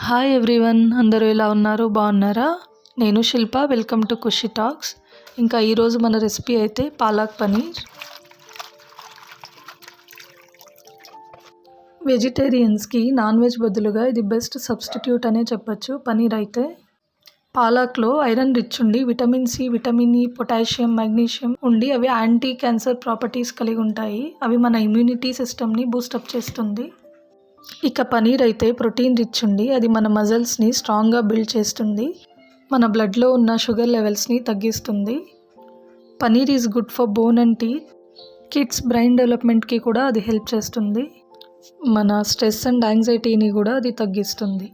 Hi everyone, అందరూ ఎలా ఉన్నారు? బాగున్నారా? నేను Shilpa. Welcome to Khushi talks. ఇంకా ఈరోజు మన రెసిపీ అయితే పాలక్ పనీర్. వెజిటేరియన్స్కి నాన్ వెజ్ బదులుగా ఇది బెస్ట్ సబ్స్టిట్యూట్ అనే చెప్పచ్చు. పనీర్ అయితే పాలక్లో ఐరన్ రిచ్ ఉండి vitamin C, vitamin E, potassium, magnesium ఉండి అవి యాంటీ క్యాన్సర్ ప్రాపర్టీస్ కలిగి ఉంటాయి. అవి మన ఇమ్యూనిటీ సిస్టమ్ని బూస్టప్ చేస్తుంది. ఇక పనీర్ అయితే ప్రోటీన్ రిచ్ ఉండి అది మన మజిల్స్ని స్ట్రాంగ్గా బిల్డ్ చేస్తుంది. మన బ్లడ్లో ఉన్న షుగర్ లెవెల్స్ని తగ్గిస్తుంది. Paneer is good for bone and teeth. Kids brain డెవలప్మెంట్కి కూడా అది హెల్ప్ చేస్తుంది. మన స్ట్రెస్ అండ్ యాంగ్జైటీని కూడా అది తగ్గిస్తుంది.